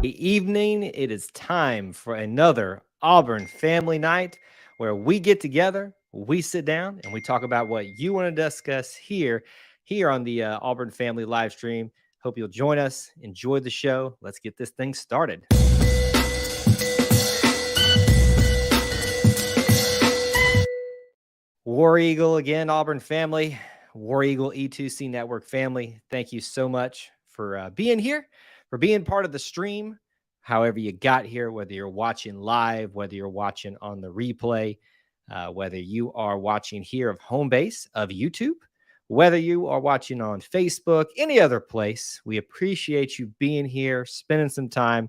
Evening. It is time for another Auburn family night where we get together, we sit down, and we talk about what you want to discuss here on the Auburn family live stream. Hope you'll join us. Enjoy the show. Let's get this thing started. War Eagle again, Auburn family, War Eagle E2C Network family. Thank you so much for being here, for being part of the stream. However, you got here, whether you're watching live, whether you're watching on the replay, whether you are watching here of home base of YouTube, whether you are watching on Facebook, any other place, we appreciate you being here, spending some time,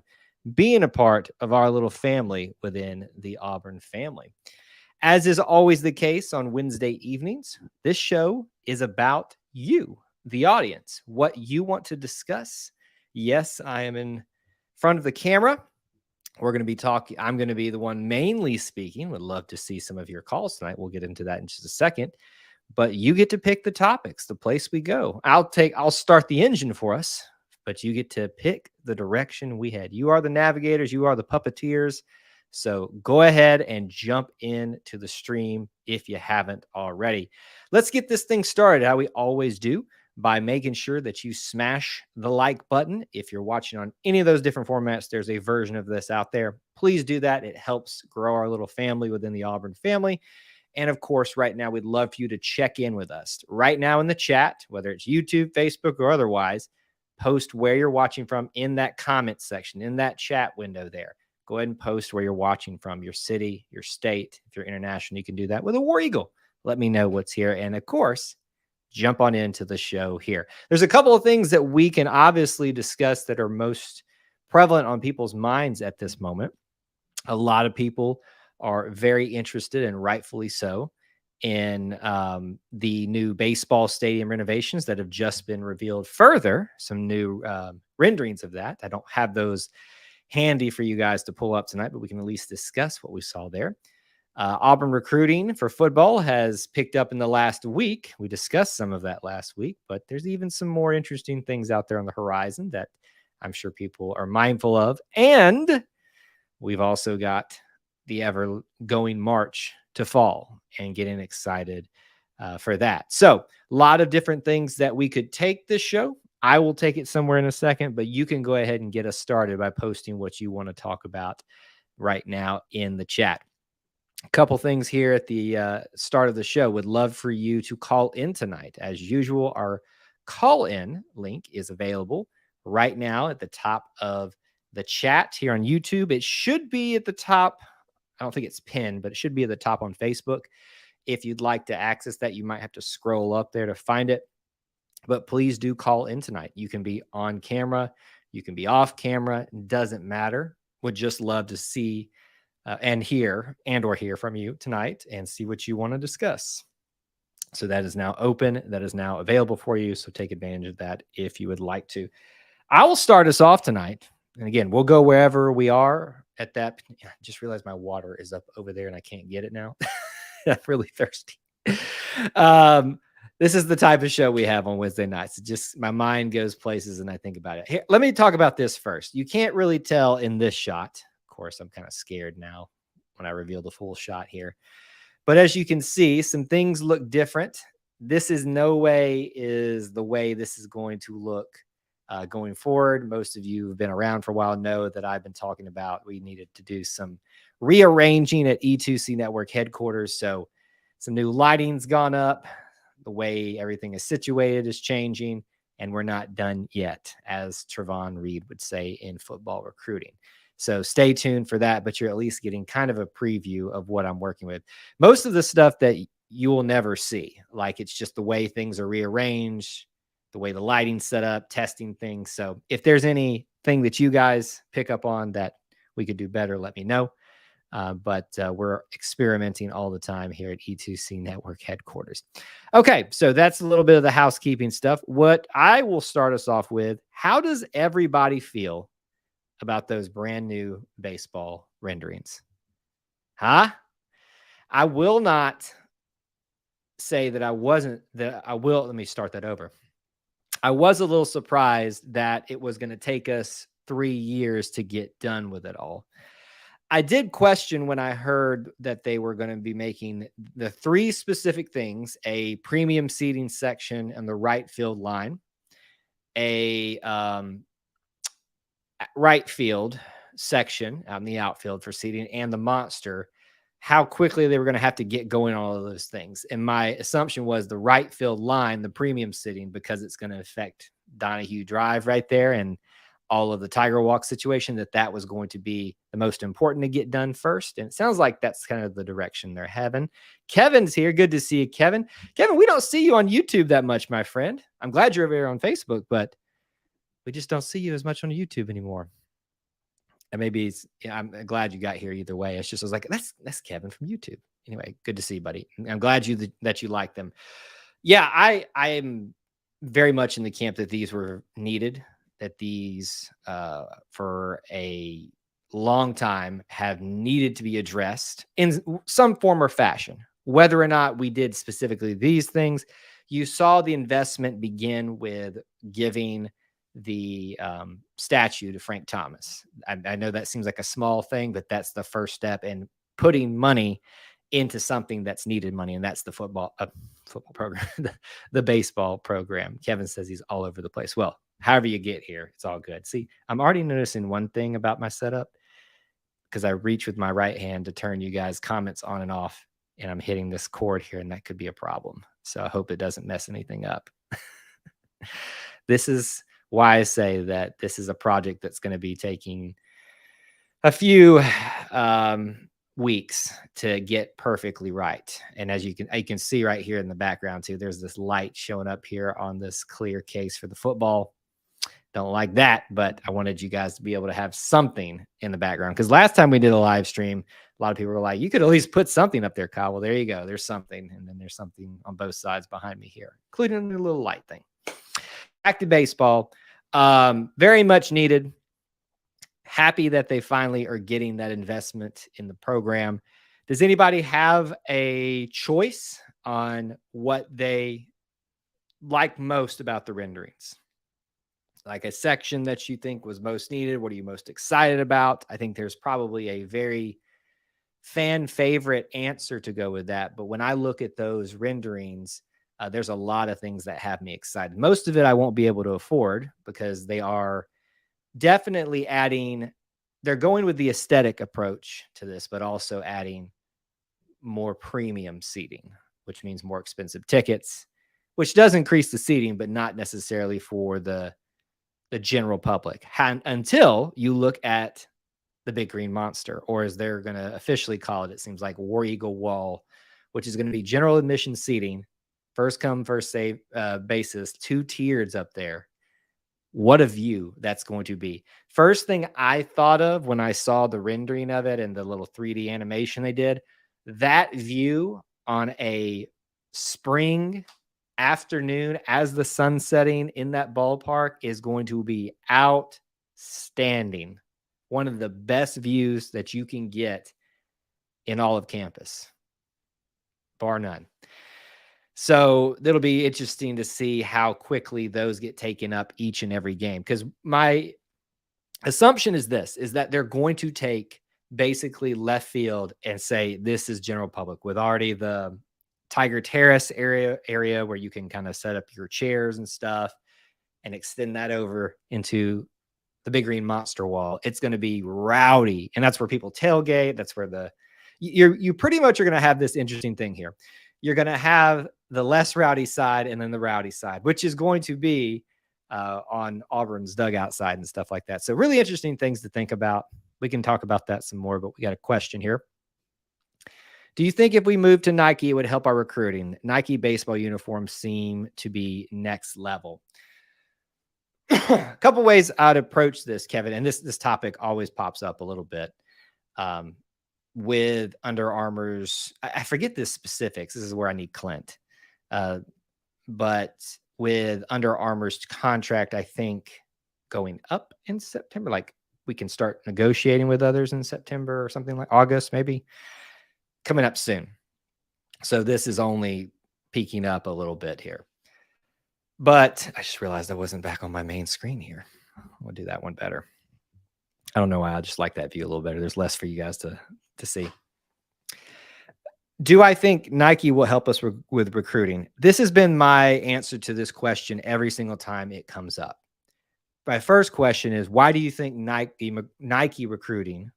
being a part of our little family within the Auburn family. As is always the case on Wednesday evenings, this show is about you, the audience, what you want to discuss. Yes, I am in front of the camera. We're going to be talking. I'm going to be the one mainly speaking. Would love to see some of your calls tonight. We'll get into that in just a second. But you get to pick the topics, the place we go. I'll start the engine for us, but you get to pick the direction we head. You are the navigators. You are the puppeteers. So go ahead and jump into the stream if you haven't already. Let's get this thing started how we always do, by making sure that you smash the like button. If you're watching on any of those different formats, there's a version of this out there. Please do that. It helps grow our little family within the Auburn family. And of course, right now, we'd love for you to check in with us. Right now in the chat, whether it's YouTube, Facebook, or otherwise, post where you're watching from in that comment section, in that chat window there. Go ahead and post where you're watching from, your city, your state. If you're international, you can do that with a War Eagle. Let me know what's here. And of course, jump on into the show here. There's a couple of things that we can obviously discuss that are most prevalent on people's minds at this moment. A lot of people are very interested, and rightfully so, in the new baseball stadium renovations that have just been revealed. Further, some new renderings of that. I don't have those handy for you guys to pull up tonight, but we can at least discuss what we saw there. Auburn recruiting for football has picked up in the last week. We discussed some of that last week, but there's even some more interesting things out there on the horizon that I'm sure people are mindful of. And we've also got the ever going march to fall and getting excited for that. So a lot of different things that we could take this show. I will take it somewhere in a second, but you can go ahead and get us started by posting what you want to talk about right now in the chat. A couple things here at the start of the show. Would love for you to call in tonight. As usual, our call-in link is available right now at the top of the chat here on YouTube. It should be at the top. I don't think it's pinned, but it should be at the top on Facebook. If you'd like to access that, you might have to scroll up there to find it. But please do call in tonight. You can be on camera. You can be off camera. Doesn't matter. Would just love to see and hear from you tonight and see what you want to discuss. So that is now open. That is now available for you. So take advantage of that if you would like to. I will start us off tonight. And again, we'll go wherever we are at that. I just realized my water is up over there and I can't get it now. I'm really thirsty. This is the type of show we have on Wednesday nights. It just, my mind goes places and I think about it. Here, let me talk about this first. You can't really tell in this shot. Of course, I'm kind of scared now when I reveal the full shot here. But as you can see, some things look different. This is no way is the way this is going to look going forward. Most of you who have been around for a while know that I've been talking about we needed to do some rearranging at E2C Network headquarters. So some new lighting's gone up. The way everything is situated is changing, and we're not done yet, as Trevon Reed would say in football recruiting. So stay tuned for that, but you're at least getting kind of a preview of what I'm working with. Most of the stuff that you will never see, like it's just the way things are rearranged, the way the lighting's set up, testing things. So if there's anything that you guys pick up on that we could do better, let me know. But we're experimenting all the time here at E2C Network headquarters. Okay, so that's a little bit of the housekeeping stuff. What I will start us off with, how does everybody feel about those brand new baseball renderings? Huh? I will not say that I wasn't, let me start that over. I was a little surprised that it was going to take us 3 years to get done with it all. I did question when I heard that they were going to be making the 3 specific things: a premium seating section and the right field line, a right field section out in the outfield for seating, and the monster, how quickly they were going to have to get going on all of those things. And my assumption was the right field line, the premium sitting, because it's going to affect Donahue Drive right there and all of the Tiger Walk situation, that was going to be the most important to get done first. And it sounds like that's kind of the direction they're having. Kevin's here. Good to see you, Kevin. Kevin, we don't see you on YouTube that much, my friend. I'm glad you're over here on Facebook, but we just don't see you as much on YouTube anymore. And maybe I'm glad you got here either way. It's just, I was like, that's Kevin from YouTube. Anyway, good to see you, buddy. I'm glad that you like them. Yeah, I am very much in the camp that these were needed, that these for a long time have needed to be addressed in some form or fashion. Whether or not we did specifically these things, you saw the investment begin with giving the statue to Frank Thomas. I know that seems like a small thing, but that's the first step in putting money into something that's needed money, and that's the football program, the baseball program. Kevin says he's all over the place. Well, however you get here, it's all good. See, I'm already noticing one thing about my setup, because I reach with my right hand to turn you guys' comments on and off, and I'm hitting this cord here, and that could be a problem. So I hope it doesn't mess anything up. This is why I say that this is a project that's going to be taking a few weeks to get perfectly right. And as you can see right here in the background too, there's this light showing up here on this clear case for the football. Don't like that, but I wanted you guys to be able to have something in the background, because last time we did a live stream, a lot of people were like, you could at least put something up there, Kyle. Well, there you go. There's something. And then there's something on both sides behind me here, including the little light thing. Back to baseball. Very much needed. Happy that they finally are getting that investment in the program. Does anybody have a choice on what they like most about the renderings? Like a section that you think was most needed? What are you most excited about? I think there's probably a very fan favorite answer to go with that. But when I look at those renderings, there's a lot of things that have me excited. Most of it I won't be able to afford, because they are definitely adding, they're going with the aesthetic approach to this, but also adding more premium seating, which means more expensive tickets, which does increase the seating, but not necessarily for the general public, until you look at the Big Green Monster, or as they're going to officially call it, it seems like War Eagle Wall, which is going to be general admission seating, first come, first save basis, 2 tiers up there. What a view that's going to be. First thing I thought of when I saw the rendering of it and the little 3D animation they did, that view on a spring afternoon as the sun setting in that ballpark is going to be outstanding. One of the best views that you can get in all of campus, bar none. So it'll be interesting to see how quickly those get taken up each and every game. Because my assumption is that they're going to take basically left field and say, this is general public, with already the Tiger Terrace area where you can kind of set up your chairs and stuff, and extend that over into the Big Green Monster Wall. It's going to be rowdy, and that's where people tailgate. That's where you pretty much are going to have this interesting thing here. You're going to have the less rowdy side and then the rowdy side, which is going to be on Auburn's dugout side and stuff like that. So really interesting things to think about. We can talk about that some more, but we got a question here. Do you think if we moved to Nike, it would help our recruiting? Nike baseball uniforms seem to be next level. A couple ways I'd approach this, Kevin, and this topic always pops up a little bit with Under Armour's. I forget the specifics. This is where I need Clint. But with Under Armour's contract, I think going up in September, like we can start negotiating with others in September or something, like August, maybe, coming up soon. So this is only peaking up a little bit here. But I just realized I wasn't back on my main screen here. I'll do that one better. I don't know why. I just like that view a little better. There's less for you guys to see. Do I think Nike will help us with recruiting? This has been my answer to this question every single time it comes up. My first question is, why do you think Nike recruiting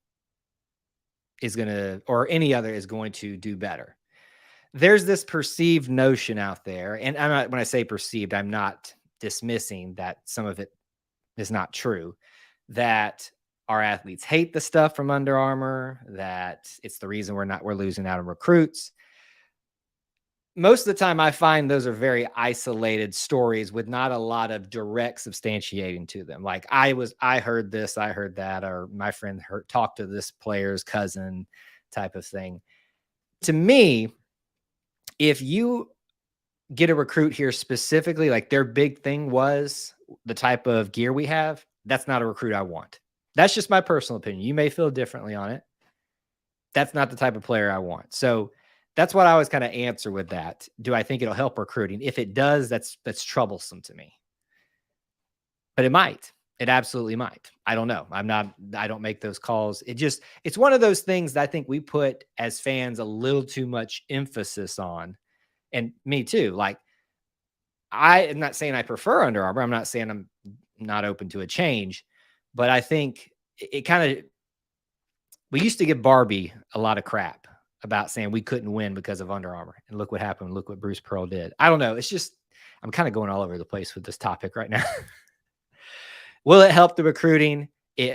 is going to, or any other is going to do better? There's this perceived notion out there, and when I say perceived, I'm not dismissing that some of it is not true, that our athletes hate the stuff from Under Armour, that it's the reason we're losing out on recruits. Most of the time I find those are very isolated stories with not a lot of direct substantiating to them. Like I heard this, I heard that, or my friend talked to this player's cousin type of thing. To me, if you get a recruit here specifically, like their big thing was the type of gear we have, that's not a recruit I want. That's just my personal opinion. You may feel differently on it. That's not the type of player I want. So that's what I always kind of answer with that. Do I think it'll help recruiting? If it does, that's troublesome to me. But it might. It absolutely might. I don't know. I don't make those calls. It's one of those things that I think we put as fans a little too much emphasis on. And me too. Like, I am not saying I prefer Under Armour. I'm not saying I'm not open to a change, but I think it kind of, we used to give Barbie a lot of crap about saying we couldn't win because of Under Armour. And look what happened. Look what Bruce Pearl did. I don't know. It's just, I'm kind of going all over the place with this topic right now. Will it help the recruiting?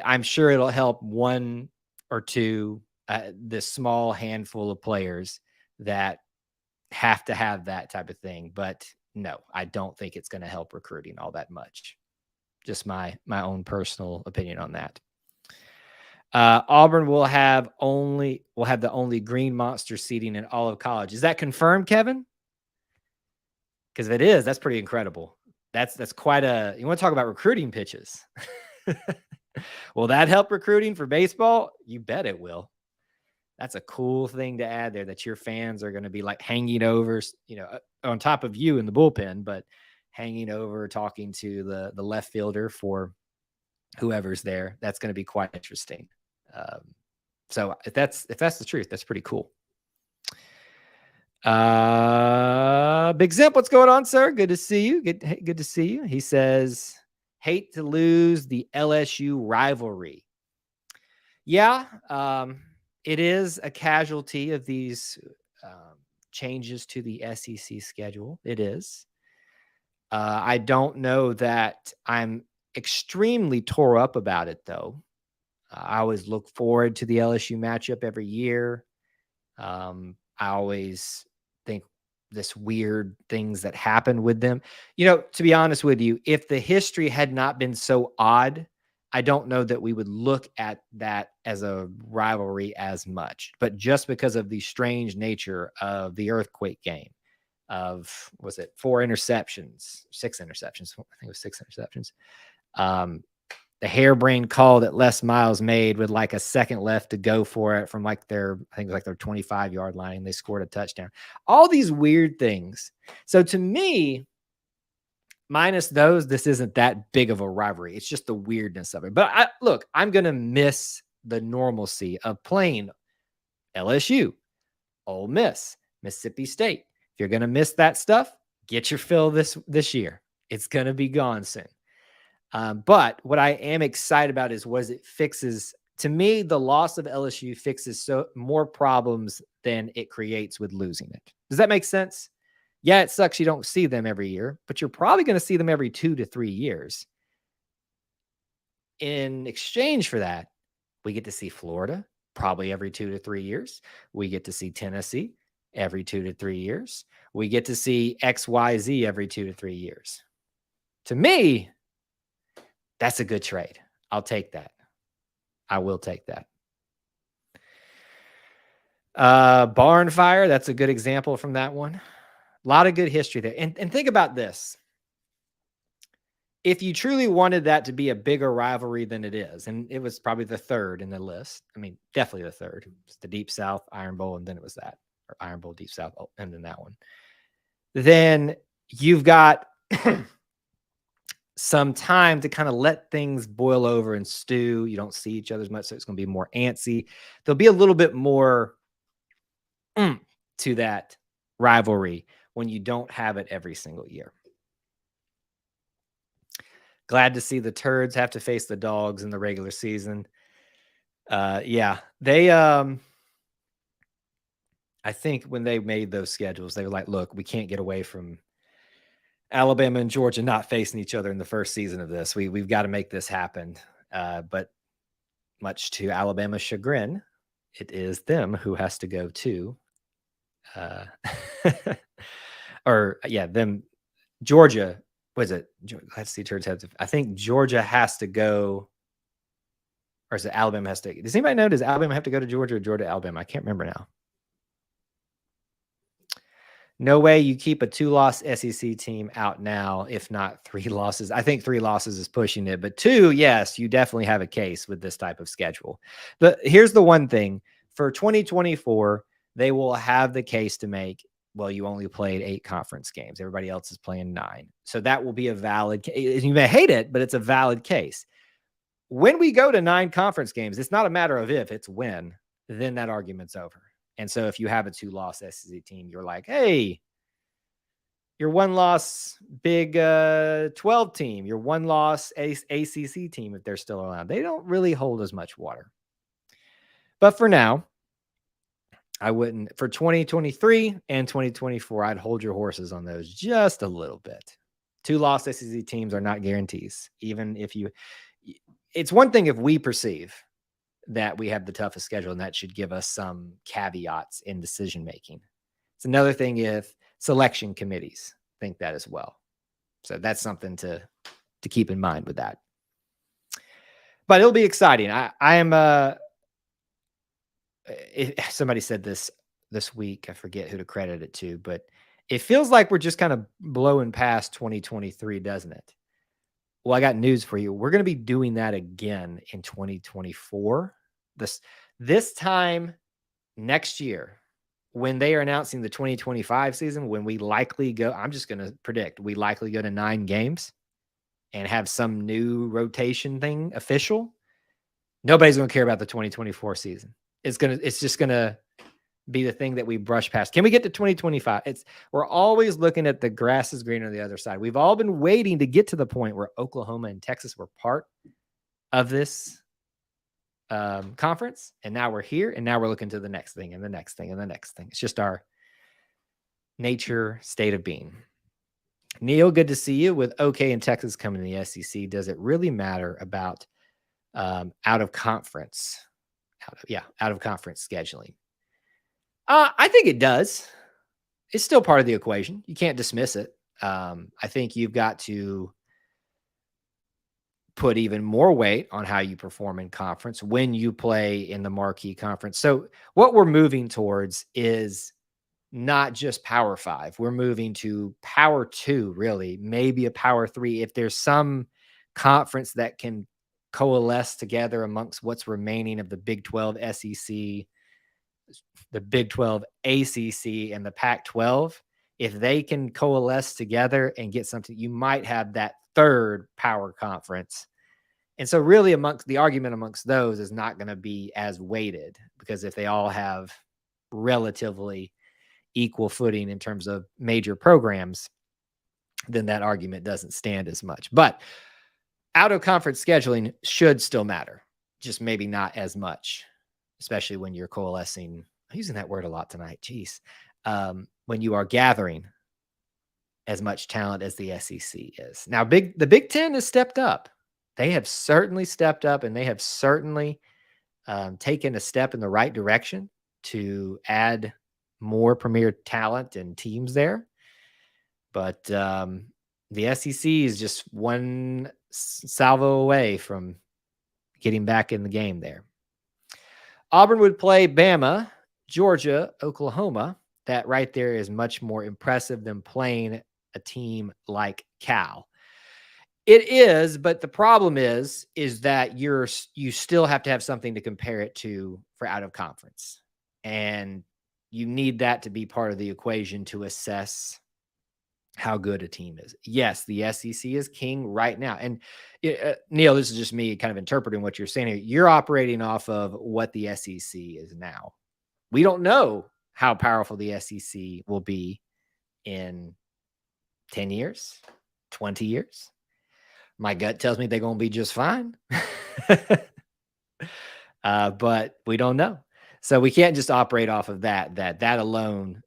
I'm sure it'll help one or two, this small handful of players that have to have that type of thing. But no, I don't think it's going to help recruiting all that much. Just my own personal opinion on that. Auburn will have the only green monster seating in all of college. Is that confirmed, Kevin? Because if it is, that's pretty incredible. That's quite a, you want to talk about recruiting pitches. Will that help recruiting for baseball? You bet it will. That's a cool thing to add there, that your fans are going to be like hanging over, on top of you in the bullpen, but hanging over, talking to the left fielder for whoever's there. That's going to be quite interesting. So if that's the truth, that's pretty cool. Big Zimp, what's going on, sir? Good to see you. Good to see you. He says, hate to lose the LSU rivalry. Yeah, it is a casualty of these changes to the SEC schedule. It is. I don't know that I'm extremely tore up about it, though. I always look forward to the LSU matchup every year. I always think this weird things that happen with them. To be honest with you, if the history had not been so odd, I don't know that we would look at that as a rivalry as much. But just because of the strange nature of the earthquake game, of, was it 6 interceptions? I think it was 6 interceptions. The harebrained call that Les Miles made with like a second left to go for it from like their 25-yard line, and they scored a touchdown. All these weird things. So to me, minus those, this isn't that big of a rivalry. It's just the weirdness of it. But I'm going to miss the normalcy of playing LSU, Ole Miss, Mississippi State. If you're going to miss that stuff, get your fill this year. It's going to be gone soon. But what I am excited about is what it fixes. To me, the loss of LSU fixes more problems than it creates with losing it. Does that make sense? Yeah, it sucks you don't see them every year, but you're probably going to see them every 2 to 3 years. In exchange for that, we get to see Florida probably every 2 to 3 years. We get to see Tennessee every 2 to 3 years. We get to see XYZ every 2 to 3 years. To me, that's a good trade. I'll take that. I will take that. Barn fire. That's a good example from that one. A lot of good history there. And think about this. If you truly wanted that to be a bigger rivalry than it is, and it was probably the third in the list. I mean, definitely the third. It's the Deep South, Iron Bowl, and then it was that. Or Iron Bowl, Deep South, and then that one. Then you've got some time to kind of let things boil over and stew. You don't see each other as much, so it's going to be more antsy. There'll be a little bit more to that rivalry when you don't have it every single year. Glad to see the Turds have to face the Dogs in the regular season. Yeah, they I think when they made those schedules, they were like, look, we can't get away from Alabama and Georgia not facing each other in the first season of this. We've got to make this happen. But much to Alabama's chagrin, it is them who has to go to them. Georgia, was it? Let's see, Turds have to, I think Georgia has to go, or is it Alabama has to? Does anybody know? Does Alabama have to go to Georgia or Georgia to Alabama? I can't remember now. No way you keep a 2-loss SEC team out now, if not 3 losses. I think 3 losses is pushing it, but 2, yes, you definitely have a case with this type of schedule. But here's the one thing. For 2024, they will have the case to make, well, you only played 8 conference games. Everybody else is playing 9. So that will be a valid case. You may hate it, but it's a valid case. When we go to 9 conference games, it's not a matter of if, it's when. Then that argument's over. And so if you have a 2-loss SEC team, you're like, hey, your 1-loss Big 12 team, your 1-loss ACC team, if they're still around, they don't really hold as much water. But for now, I wouldn't. For 2023 and 2024, I'd hold your horses on those just a little bit. 2-loss SEC teams are not guarantees. Even if it's one thing if we perceive that we have the toughest schedule, and that should give us some caveats in decision making. It's another thing if selection committees think that as well. So that's something to keep in mind with that. But it'll be exciting. I am somebody said this week, I forget who to credit it to, but it feels like we're just kind of blowing past 2023, doesn't it? Well, I got news for you. We're going to be doing that again in 2024. This time next year, when they are announcing the 2025 season, when we likely go, I'm just going to predict, we likely go to 9 games and have some new rotation thing official. Nobody's going to care about the 2024 season. It's just going to be the thing that we brush past. Can we get to 2025? We're always looking at the grass is greener on the other side. We've all been waiting to get to the point where Oklahoma and Texas were part of this conference, and now we're here, and now we're looking to the next thing and the next thing and the next thing. It's just our nature state of being. Neil, good to see you. With OK and Texas coming to the SEC, does it really matter about out of conference scheduling? I think it does. It's still part of the equation. You can't dismiss it. I think you've got to put even more weight on how you perform in conference when you play in the marquee conference. So what we're moving towards is not just Power 5. We're moving to Power 2, really, maybe a Power 3. If there's some conference that can coalesce together amongst what's remaining of the Big 12 SEC, the Big 12 ACC, and the Pac-12, if they can coalesce together and get something, you might have that third power conference. And so really the argument amongst those is not going to be as weighted, because if they all have relatively equal footing in terms of major programs, then that argument doesn't stand as much. But out of conference scheduling should still matter, just maybe not as much, especially when you're coalescing. I'm using that word a lot tonight. Jeez. When you are gathering as much talent as the SEC is. Now, the Big Ten has stepped up. They have certainly stepped up, and they have certainly taken a step in the right direction to add more premier talent and teams there. But the SEC is just one salvo away from getting back in the game there. Auburn would play Bama, Georgia, Oklahoma. That right there is much more impressive than playing a team like Cal. It is, but the problem is that you still have to have something to compare it to for out of conference. And you need that to be part of the equation to assess how good a team is. Yes, the SEC is king right now. And Neil, this is just me kind of interpreting what you're saying here. You're operating off of what the SEC is now. We don't know how powerful the SEC will be in 10 years, 20 years. My gut tells me they're going to be just fine. But we don't know. So we can't just operate off of that alone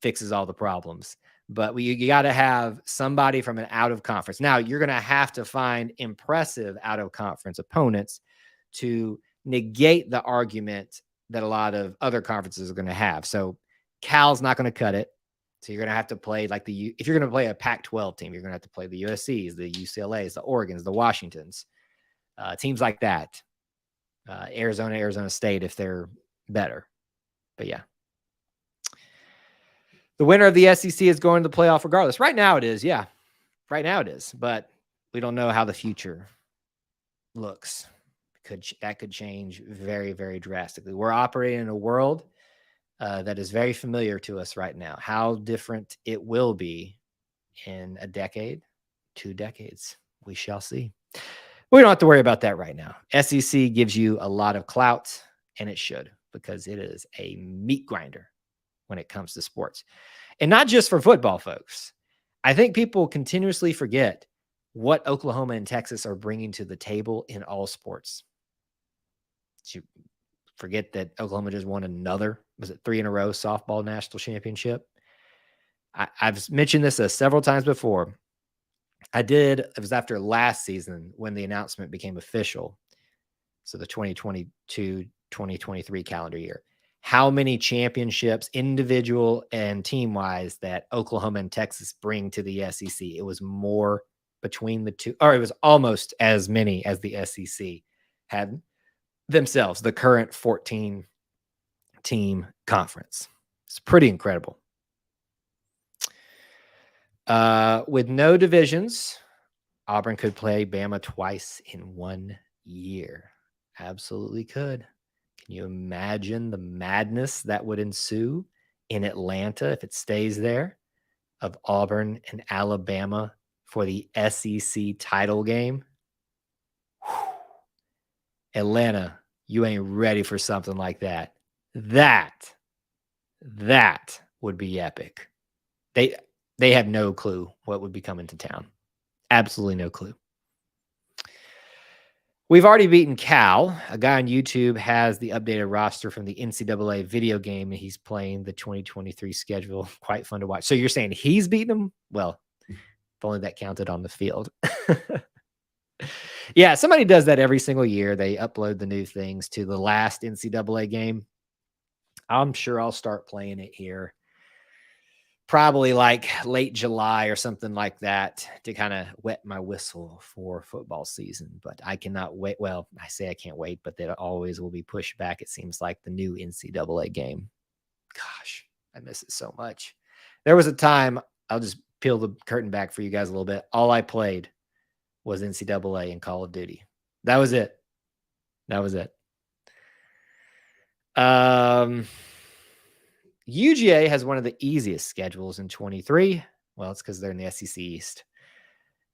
fixes all the problems. But you got to have somebody from an out of conference. Now, you're going to have to find impressive out of conference opponents to negate the argument that a lot of other conferences are going to have. So Cal's not going to cut it. So you're going to have to play like if you're going to play a Pac-12 team, you're going to have to play the USCs, the UCLAs, the Oregons, the Washingtons, teams like that. Arizona State if they're better. But yeah. The winner of the SEC is going to the playoff regardless. Right now it is, yeah. Right now it is. But we don't know how the future looks. That could change very, very drastically. We're operating in a world that is very familiar to us right now. How different it will be in a decade, 2 decades, we shall see. We don't have to worry about that right now. SEC gives you a lot of clout, and it should, because it is a meat grinder when it comes to sports. And not just for football, folks. I think people continuously forget what Oklahoma and Texas are bringing to the table in all sports. You forget that Oklahoma just won another, was it 3 in a row, softball national championship? I've mentioned this several times before. It was after last season when the announcement became official. So the 2022-2023 calendar year. How many championships, individual and team-wise, that Oklahoma and Texas bring to the SEC? It was more between the two, or it was almost as many as the SEC had themselves, the current 14-team conference. It's pretty incredible. With no divisions, Auburn could play Bama twice in 1 year. Absolutely could. Can you imagine the madness that would ensue in Atlanta if it stays there, of Auburn and Alabama for the SEC title game? Whew. Atlanta, you ain't ready for something like that. That would be epic. They have no clue what would be coming to town. Absolutely no clue. We've already beaten Cal. A guy on YouTube has the updated roster from the NCAA video game, and he's playing the 2023 schedule. Quite fun to watch. So you're saying he's beaten him? Well, if only that counted on the field. Yeah, somebody does that every single year. They upload the new things to the last NCAA game. I'm sure I'll start playing it here. Probably like late July or something like that to kind of wet my whistle for football season. But I cannot wait. Well, I say I can't wait, but that always will be pushed back. It seems like the new NCAA game. Gosh, I miss it so much. There was a time, I'll just peel the curtain back for you guys a little bit. All I played was NCAA and Call of Duty. That was it. UGA has one of the easiest schedules in 23. Well, it's because they're in the SEC East.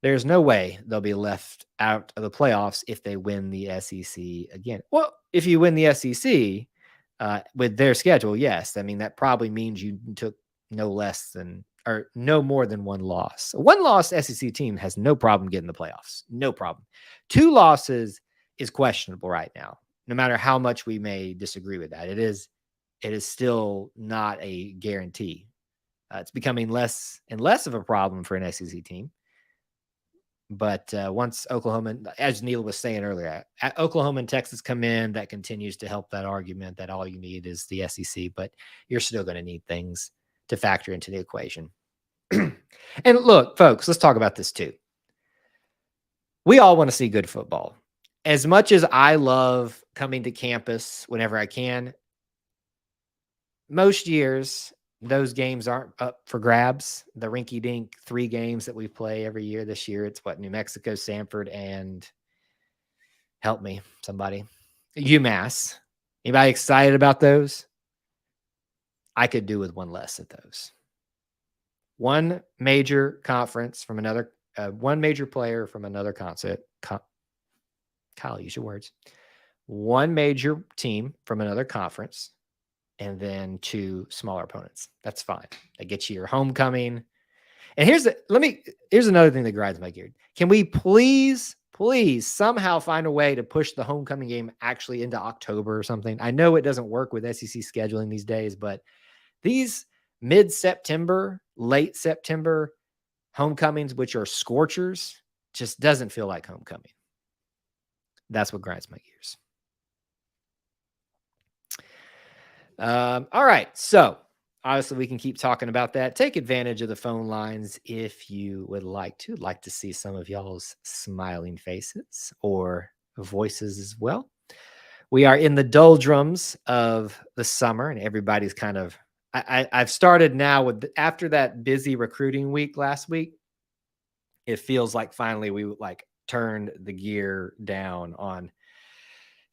There's no way they'll be left out of the playoffs if they win the SEC again. Well, if you win the SEC with their schedule, yes. I mean, that probably means you took no more than one loss. A one-loss SEC team has no problem getting the playoffs. No problem. 2 losses is questionable right now, no matter how much we may disagree with that. It is still not a guarantee. It's becoming less and less of a problem for an SEC team. But once Oklahoma, as Neil was saying earlier, Oklahoma and Texas come in, that continues to help that argument that all you need is the SEC, but you're still going to need things to factor into the equation. And look, folks, let's talk about this too. We all want to see good football. As much as I love coming to campus whenever I can, most years, those games aren't up for grabs. The rinky-dink 3 games that we play every year. This year, it's New Mexico, Samford, and help me, somebody, UMass. Anybody excited about those? I could do with one less of those. one major conference from another, one major player from another concert. Kyle, use your words. One major team from another conference, and then two smaller opponents. That's fine. That gets you your homecoming. And here's another thing that grinds my gear. Can we please somehow find a way to push the homecoming game actually into October or something? I know it doesn't work with SEC scheduling these days, but these mid-September, late September homecomings, which are scorchers, just doesn't feel like homecoming. That's what grinds my gears. All right. So obviously we can keep talking about that. Take advantage of the phone lines if you would like to. Like to see some of y'all's smiling faces or voices as well. We are in the doldrums of the summer, and everybody's kind of. I've started now with after that busy recruiting week last week. It feels like finally we like turned the gear down on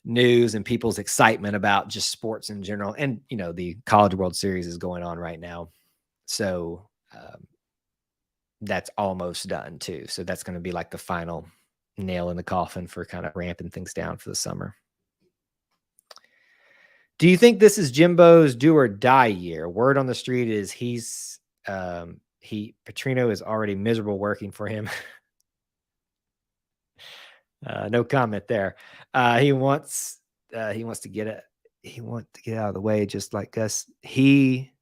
news and people's excitement about just sports in general. And, you know, the College World Series is going on right now. So that's almost done too. So that's going to be like the final nail in the coffin for kind of ramping things down for the summer. Do you think this is Jimbo's do or die year? Word on the street is Petrino is already miserable working for him. No comment there. He wants to get it. He wants to get out of the way, just like Gus. He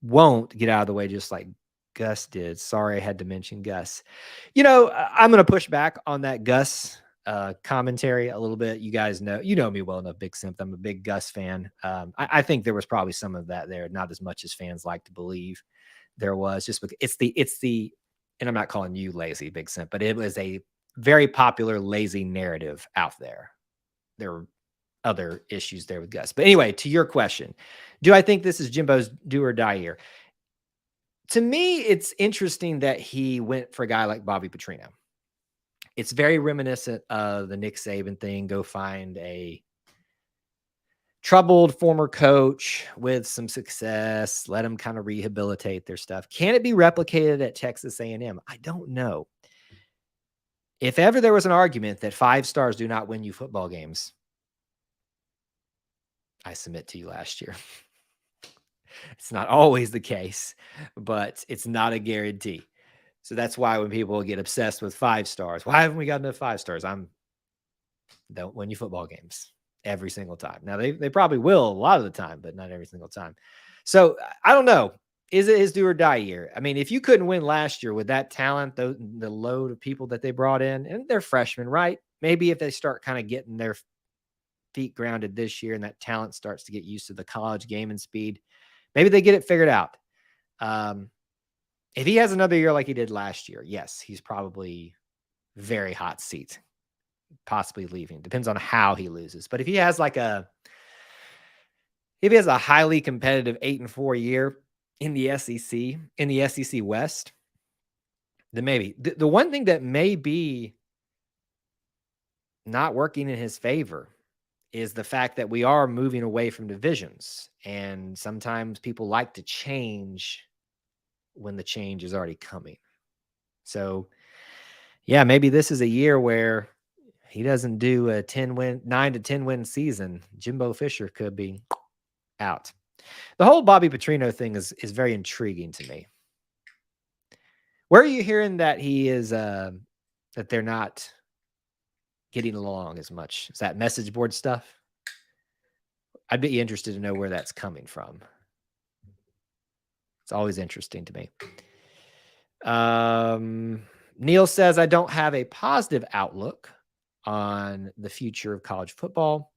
won't get out of the way, just like Gus did. Sorry, I had to mention Gus. You know, I'm going to push back on that Gus commentary a little bit. You guys know, you know me well enough, Big Simp. I'm a big Gus fan. I think there was probably some of that there, not as much as fans like to believe there was. Just because it's the, and I'm not calling you lazy, Big Simp, but it was a very popular lazy narrative out there. There were other issues there with Gus. But anyway, to your question, do I think this is Jimbo's do or die year? To me, it's interesting that he went for a guy like Bobby Petrino. It's very reminiscent of the Nick Saban thing. Go find a troubled former coach with some success, let them kind of rehabilitate their stuff. Can it be replicated at Texas A&M? I don't know. If ever there was an argument that 5 stars do not win you football games, I submit to you last year. It's not always the case, but it's not a guarantee. So that's why when people get obsessed with 5 stars, why haven't we got enough 5 stars? Don't win you football games every single time. Now they probably will a lot of the time, but not every single time. So I don't know. Is it his do or die year? I mean, if you couldn't win last year with that talent, the load of people that they brought in, and they're freshmen, right? Maybe if they start kind of getting their feet grounded this year and that talent starts to get used to the college game and speed, maybe they get it figured out. If he has another year like he did last year, yes, he's probably very hot seat, possibly leaving. Depends on how he loses. But if he has a highly competitive 8-4 year in the SEC West, then maybe. The one thing that may be not working in his favor is the fact that we are moving away from divisions. And sometimes people like to change when the change is already coming. So, yeah, maybe this is a year where he doesn't do a 9 to 10 win season. Jimbo Fisher could be out. The whole Bobby Petrino thing is very intriguing to me. Where are you hearing that he is that they're not getting along as much? Is that message board stuff? I'd be interested to know where that's coming from. It's always interesting to me. Neil says, I don't have a positive outlook on the future of college football.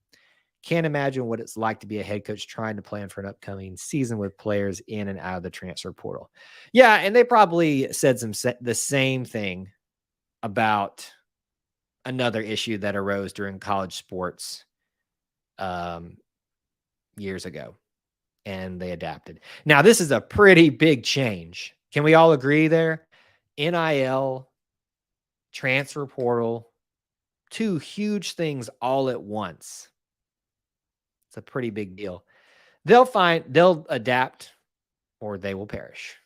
Can't imagine what it's like to be a head coach trying to plan for an upcoming season with players in and out of the transfer portal. Yeah, and they probably said the same thing about another issue that arose during college sports years ago, and they adapted. Now, this is a pretty big change. Can we all agree there? NIL, transfer portal, 2 huge things all at once. It's a pretty big deal. They'll adapt or they will perish.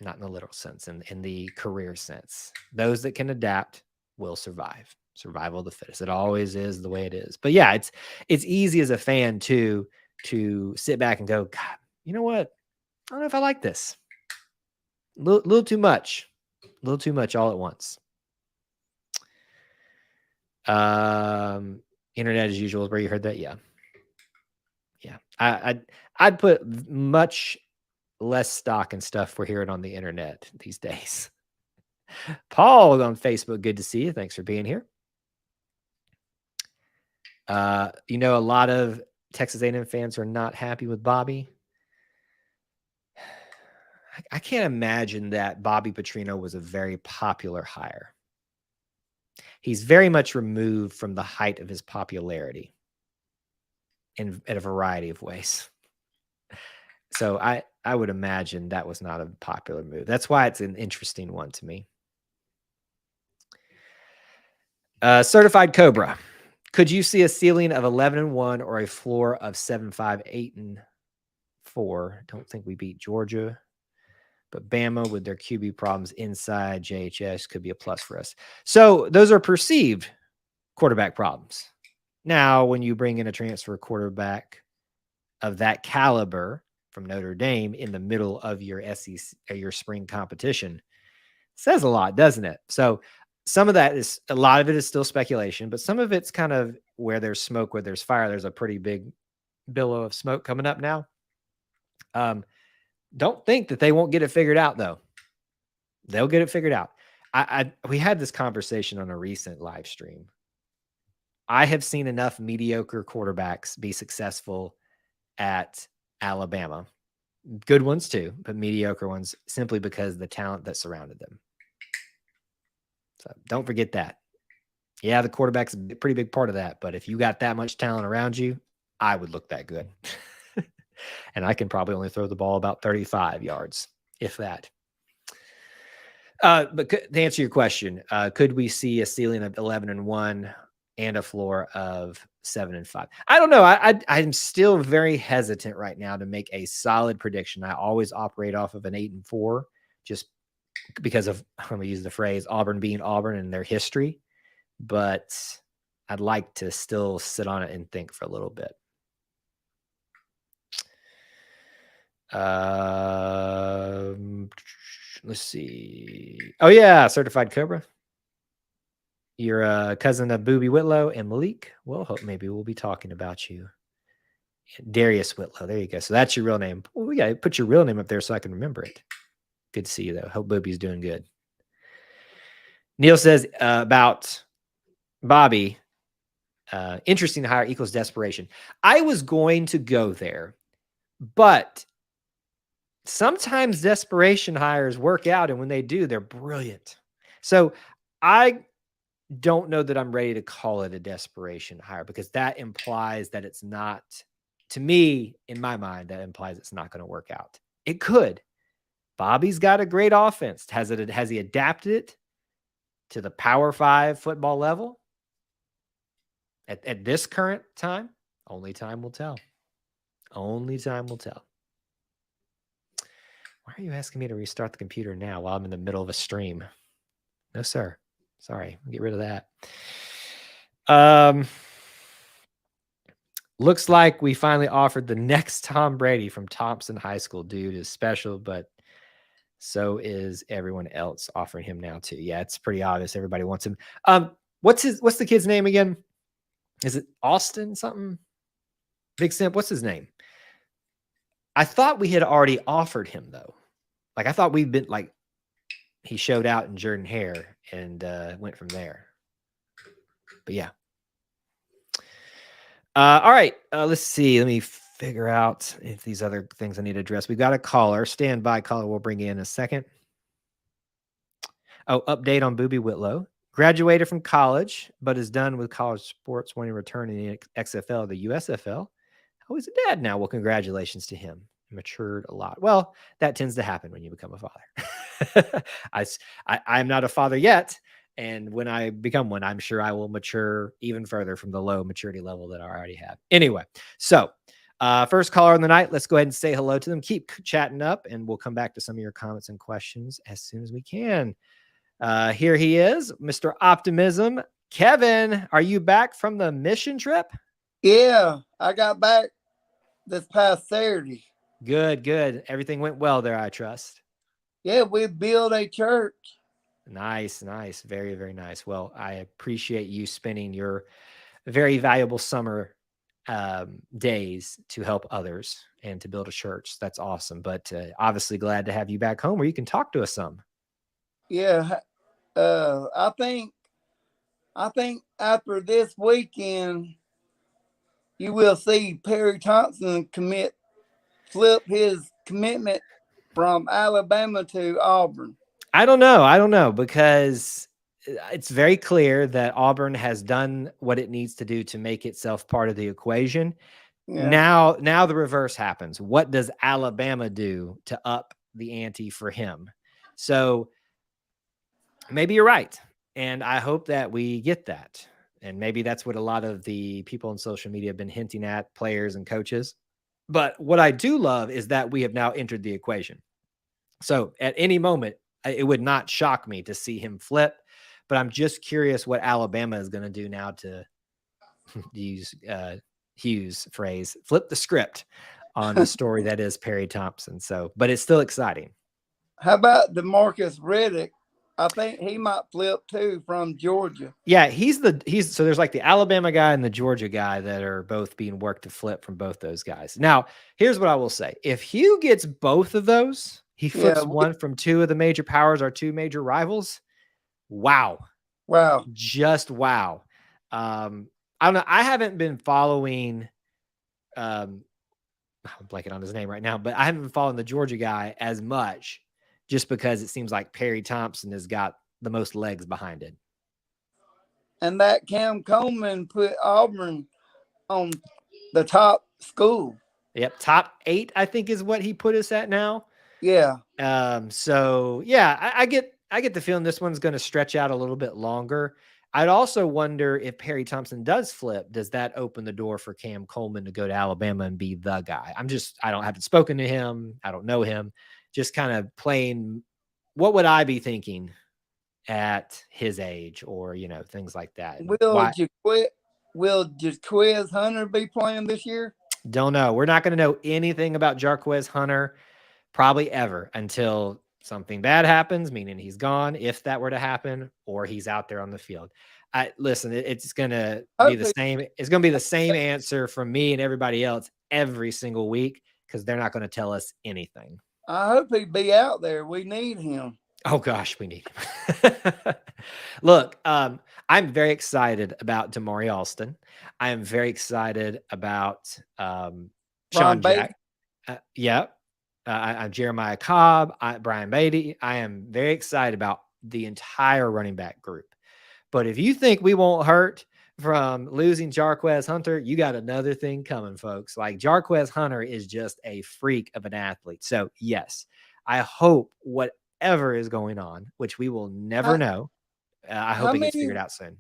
not in the literal sense, in the career sense. Those that can adapt will survive. Survival of the fittest. It always is the way it is. But yeah, it's easy as a fan to sit back and go, God, you know what? I don't know if I like this. Little too much. A little too much all at once. Internet as usual. Where you heard that? Yeah. I'd put much less stock in stuff we're hearing on the internet these days. Paul on Facebook, good to see you. Thanks for being here. A lot of Texas A&M fans are not happy with Bobby. I can't imagine that Bobby Petrino was a very popular hire. He's very much removed from the height of his popularity in a variety of ways. So I would imagine that was not a popular move. That's why it's an interesting one to me. Certified Cobra. Could you see a ceiling of 11-1 or a floor of 7-5, 8-4? Don't think we beat Georgia, but Bama with their QB problems inside JHS could be a plus for us. So those are perceived quarterback problems. Now, when you bring in a transfer quarterback of that caliber from Notre Dame in the middle of your SEC or your spring competition, says a lot, doesn't it? So some of that is, a lot of it is still speculation, but some of it's kind of where there's smoke, where there's fire. There's a pretty big billow of smoke coming up now. Don't think that they won't get it figured out, though. They'll get it figured out. We had this conversation on a recent live stream. I have seen enough mediocre quarterbacks be successful at Alabama. Good ones too, but mediocre ones, simply because of the talent that surrounded them. So don't forget that. Yeah, the quarterback's a pretty big part of that, but if you got that much talent around you, I would look that good. And I can probably only throw the ball about 35 yards, if that. But to answer your question, could we see a ceiling of 11-1 and a floor of 7-5? I don't know. I'm still very hesitant right now to make a solid prediction. I always operate off of an 8-4, just because of, I'm going to use the phrase, Auburn being Auburn and their history. But I'd like to still sit on it and think for a little bit. Let's see. Oh yeah, Certified Cobra. You're a cousin of Booby Whitlow and Malik. Well, hope maybe we'll be talking about you. Darius Whitlow. There you go. So that's your real name. Well, we got to put your real name up there so I can remember it. Good to see you, though. Hope Booby's doing good. Neil says about Bobby, interesting hire equals desperation. I was going to go there, but sometimes desperation hires work out, and when they do, they're brilliant. So I don't know that I'm ready to call it a desperation hire, because that implies that it's not, to me, in my mind, that implies it's not going to work out. It could. Bobby's got a great offense. Has he adapted it to the Power 5 football level? At this current time, only time will tell. Only time will tell. Why are you asking me to restart the computer now while I'm in the middle of a stream? No, sir. Sorry. Get rid of that. Looks like we finally offered the next Tom Brady from Thompson High School. Dude is special, but so is everyone else offering him now too. Yeah, it's pretty obvious. Everybody wants him. What's the kid's name again? Is it Austin something? Big Simp. What's his name? I thought we had already offered him, though. Like, I thought we'd been like, he showed out in Jordan Hare and went from there. But yeah. All right. Let's see. Let me figure out if these other things I need to address. We've got a caller. Stand by, caller. We'll bring you in a second. Oh, update on Booby Whitlow. Graduated from college, but is done with college sports, wanting to return in the XFL, the USFL. Oh, he's a dad now. Well, congratulations to him. Matured a lot. Well, that tends to happen when you become a father. I'm not a father yet. And when I become one, I'm sure I will mature even further from the low maturity level that I already have. Anyway, so First caller on the night. Let's go ahead and say hello to them. Keep chatting up, and we'll come back to some of your comments and questions as soon as we can. Here he is, Mr. Optimism. Kevin, are you back from the mission trip? Yeah, I got back this past Saturday. Good, good. Everything went well there, I trust. Yeah, we built a church. Nice, nice. Very, very nice. Well, I appreciate you spending your very valuable summer days to help others and to build a church. That's awesome. But obviously glad to have you back home where you can talk to us some. Yeah, I think after this weekend, you will see Perry Thompson flip his commitment from Alabama to Auburn. I don't know. I don't know, because it's very clear that Auburn has done what it needs to do to make itself part of the equation. Yeah, Now the reverse happens. What does Alabama do to up the ante for him? So maybe you're right. And I hope that we get that. And maybe that's what a lot of the people on social media have been hinting at, players and coaches. But what I do love is that we have now entered the equation. So at any moment, it would not shock me to see him flip. But I'm just curious what Alabama is going to do now to use Hughes' phrase, flip the script on the story that is Perry Thompson. So, but it's still exciting. how about DeMarcus Riddick? I think he might flip too from Georgia. Yeah, he's so there's like the Alabama guy and the Georgia guy that are both being worked to flip from both those guys. Now, here's what I will say. If Hugh gets both of those, he flips Yeah, one from two of the major powers, our two major rivals. Wow. wow. Just wow. I don't know. I haven't been following I'm blanking on his name right now, but I haven't been following the Georgia guy as much just because it seems like Perry Thompson has got the most legs behind it. And that Cam Coleman put Auburn on the top school. Yep, top 8, I think, is what he put us at now. Yeah. So yeah, I get the feeling this one's going to stretch out a little bit longer. I'd also wonder if Perry Thompson does flip, does that open the door for Cam Coleman to go to Alabama and be the guy? I haven't spoken to him. I don't know him. Just kind of playing, what would I be thinking at his age, or, things like that. Will Jaquez Hunter be playing this year? Don't know. We're not going to know anything about Jarquez Hunter probably ever until something bad happens, meaning he's gone, if that were to happen, or he's out there on the field. Listen, it's going to be the same. It's going to be the same answer from me and everybody else every single week, because they're not going to tell us anything. I hope he'd be out there. We need him. Oh gosh, we need him. Look, I'm very excited about Damari Alston. I am very excited about Sean Jack. I'm Jeremiah Cobb, Brian Beatty. I am very excited about the entire running back group. But if you think we won't hurt from losing Jarquez Hunter, you got another thing coming, folks. Like, Jarquez Hunter is just a freak of an athlete. So yes, I hope whatever is going on, which we will never know, I hope it gets figured out soon.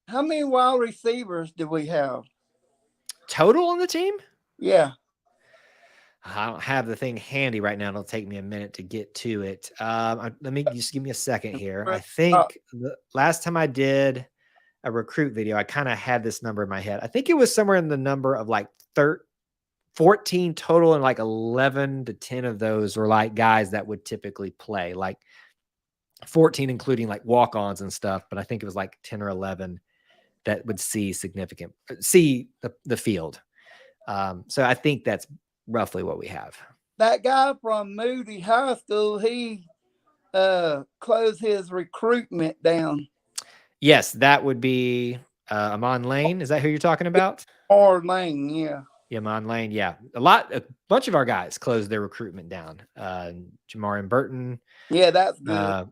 How many wide receivers do we have total on the team? Yeah. I don't have the thing handy right now. It'll take me a minute to get to it. Let me just give me a second here. I think the last time I did a recruit video, I kind of had this number in my head. I think it was somewhere in the number of like 14 total, and like 11 to 10 of those were like guys that would typically play, like 14, including like walk-ons and stuff. But I think it was like 10 or 11 that would see the field. So I think that's roughly what we have. That guy from Moody High School, he closed his recruitment down. Yes, that would be Amon Lane. Is that who you're talking about? Or Lane, yeah. Amon Lane, yeah. A bunch of our guys closed their recruitment down. Jamarian Burton. Yeah, that's good.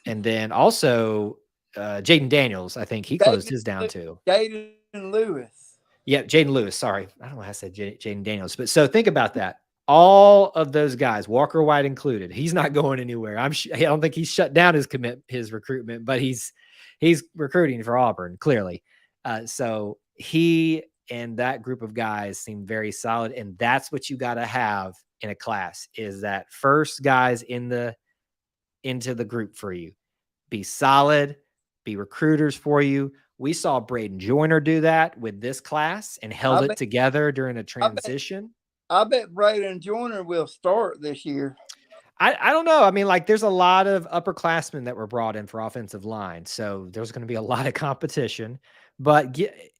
And then also Jaden Daniels, I think he closed his down too. Jaden Lewis. Yeah, Jaden Lewis. Sorry. I don't know why I said Jaden Daniels. But so think about that. All of those guys, Walker White included, he's not going anywhere. I don't think he's shut down his recruitment, but he's recruiting for Auburn, clearly. So he and that group of guys seem very solid. And that's what you got to have in a class, is that first guys into the group for you. Be solid, be recruiters for you. We saw Braden Joyner do that with this class and held it together during a transition. I bet Braden Joyner will start this year. I don't know. I mean, like, there's a lot of upperclassmen that were brought in for offensive line, so there's going to be a lot of competition. But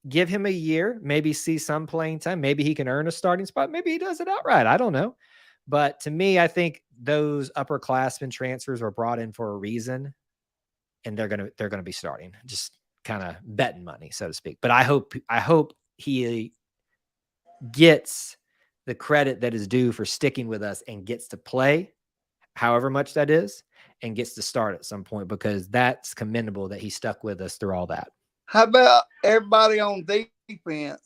give him a year, maybe see some playing time. Maybe he can earn a starting spot. Maybe he does it outright. I don't know. But to me, I think those upperclassmen transfers were brought in for a reason, and they're gonna be starting, just kind of betting money, so to speak. But I hope he gets the credit that is due for sticking with us and gets to play, however much that is, and gets to start at some point, because that's commendable that he stuck with us through all that. How about everybody on defense?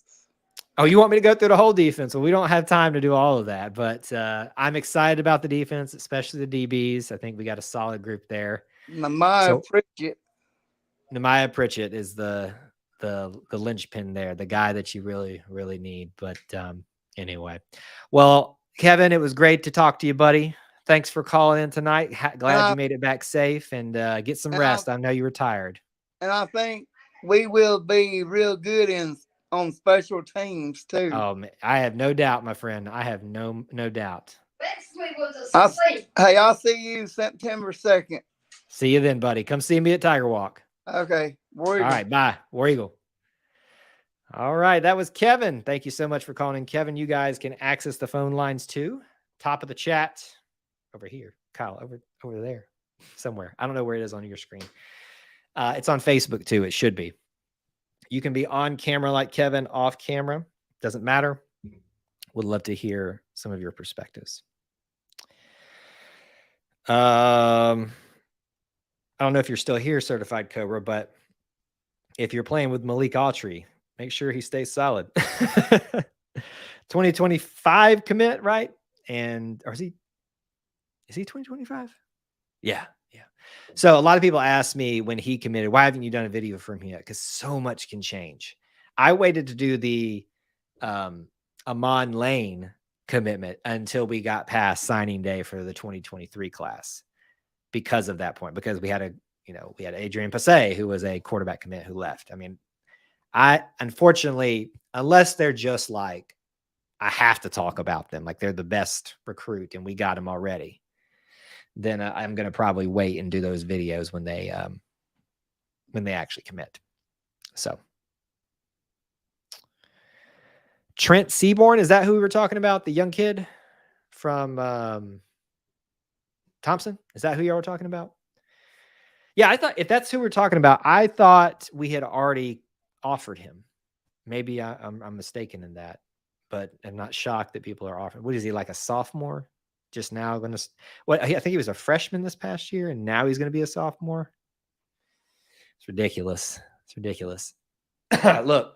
Oh, you want me to go through the whole defense? Well, we don't have time to do all of that, but I'm excited about the defense, especially the DBs. I think we got a solid group there. Nehemiah Pritchett is the linchpin there, the guy that you really, really need. But anyway, well, Kevin, it was great to talk to you, buddy. Thanks for calling in tonight. Glad you made it back safe, and get some rest. I know you were tired. And I think we will be real good on special teams too. Oh, man, I have no doubt, my friend. I have no doubt. I'll see you September 2nd. See you then, buddy. Come see me at Tiger Walk. Okay. All right. Bye. War Eagle. All right. That was Kevin. Thank you so much for calling in, Kevin. You guys can access the phone lines too. Top of the chat over here. Kyle, over there somewhere. I don't know where it is on your screen. It's on Facebook too. It should be. You can be on camera like Kevin, off camera. Doesn't matter. Would love to hear some of your perspectives. I don't know if you're still here, Certified Cobra, but if you're playing with Malik Autry, make sure he stays solid. 2025 commit, right? And or is he 2025? Yeah. So a lot of people ask me when he committed, why haven't you done a video from him yet? Because so much can change. I waited to do the Amon Lane commitment until we got past signing day for the 2023 class, because of that point, because we had Adrian Passe, who was a quarterback commit who left. I mean, unfortunately, unless they're just like, I have to talk about them, like they're the best recruit and we got him already, then I'm going to probably wait and do those videos when they actually commit. So Trent Seaborn, is that who we were talking about? The young kid from Thompson? Is that who you were talking about? Yeah, I thought if that's who we're talking about, I thought we had already offered him. Maybe I'm mistaken in that, but I'm not shocked that people are offering. What is he, like a sophomore? Just now going to I think he was a freshman this past year, and now he's going to be a sophomore. It's ridiculous. Look,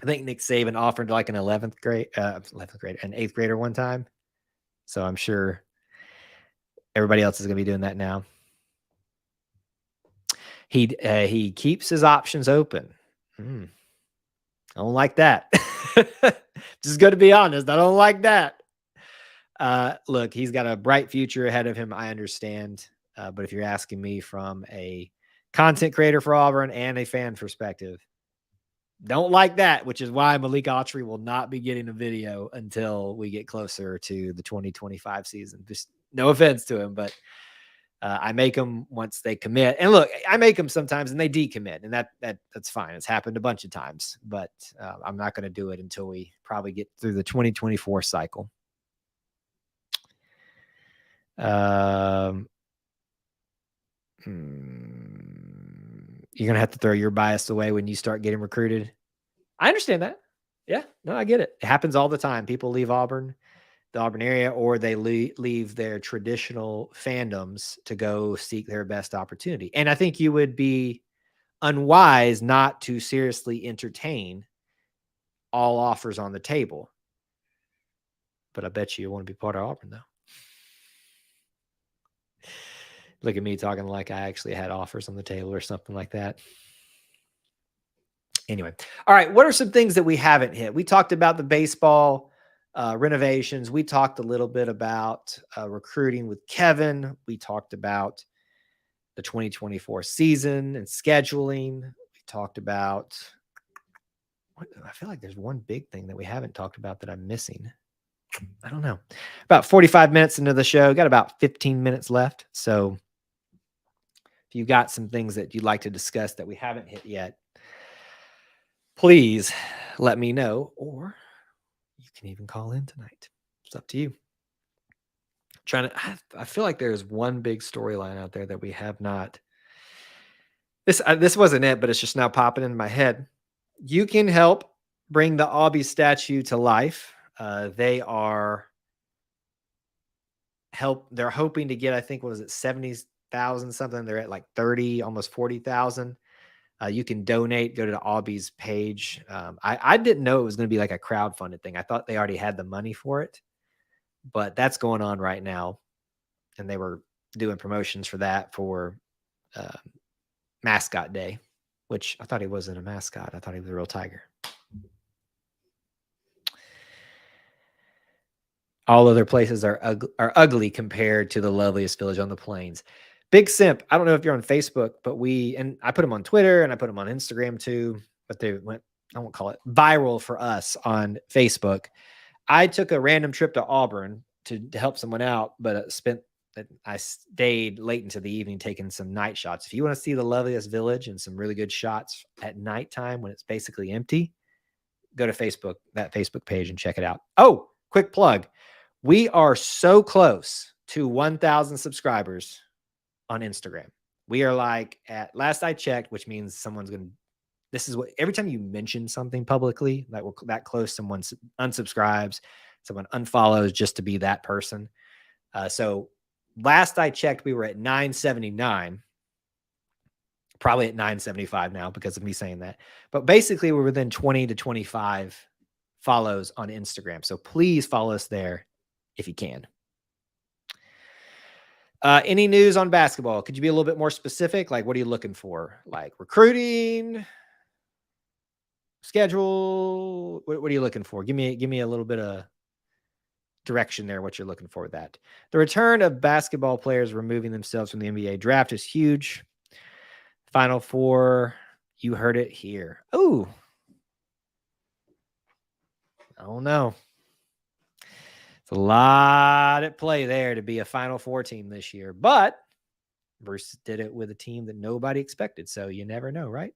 I think Nick Saban offered like an 11th grade, an 8th grader one time. So I'm sure everybody else is going to be doing that now. He keeps his options open. I don't like that. Just going to be honest. I don't like that. Look, he's got a bright future ahead of him. I understand. But if you're asking me from a content creator for Auburn and a fan perspective, don't like that, which is why Malik Autry will not be getting a video until we get closer to the 2025 season. Just no offense to him, but I make them once they commit. And look, I make them sometimes and they decommit, and that's fine. It's happened a bunch of times, but I'm not going to do it until we probably get through the 2024 cycle. You're going to have to throw your bias away when you start getting recruited. I understand that. Yeah, no, I get it. It happens all the time. People leave Auburn, the Auburn area, or they leave their traditional fandoms to go seek their best opportunity. And I think you would be unwise not to seriously entertain all offers on the table. But I bet you want to be part of Auburn, though. Look at me talking like I actually had offers on the table or something like that. Anyway, all right. What are some things that we haven't hit? We talked about the baseball renovations. We talked a little bit about recruiting with Kevin. We talked about the 2024 season and scheduling. We talked about, I feel like there's one big thing that we haven't talked about that I'm missing. I don't know. About 45 minutes into the show, got about 15 minutes left. So if you got some things that you'd like to discuss that we haven't hit yet, please let me know, or you can even call in tonight. It's up to you. I feel like there's one big storyline out there that we have not. This wasn't it, but it's just now popping in my head. You can help bring the Aubie statue to life. They're hoping to get, I think, what was it, 70,000 something. They're at like 30, almost 40,000. You can donate, go to the Aubie's page. I didn't know it was going to be like a crowdfunded thing. I thought they already had the money for it, but that's going on right now. And they were doing promotions for that for mascot day, which I thought he wasn't a mascot. I thought he was a real tiger. All other places are ugly compared to the loveliest village on the plains. Big Simp. I don't know if you're on Facebook, but I put them on Twitter and I put them on Instagram too, but they went, I won't call it viral for us on Facebook. I took a random trip to Auburn to help someone out, but I stayed late into the evening taking some night shots. If you want to see the loveliest village and some really good shots at nighttime when it's basically empty, go to Facebook, that Facebook page, and check it out. Oh, quick plug. We are so close to 1,000 subscribers on Instagram. We are like at last I checked, which means someone's going to, this is what, every time you mention something publicly, like we're that close, someone unsubscribes, someone unfollows just to be that person. So last I checked, we were at 979, probably at 975 now because of me saying that. But basically, we're within 20 to 25 follows on Instagram. So please follow us there if you can. Any news on basketball? Could you be a little bit more specific? Like, what are you looking for? Like recruiting, schedule? What are you looking for? Give me a little bit of direction there, what you're looking for with that. The return of basketball players removing themselves from the NBA draft is huge. Final Four, you heard it here. Oh, I don't know. It's a lot at play there to be a Final Four team this year, but Bruce did it with a team that nobody expected, so you never know, right?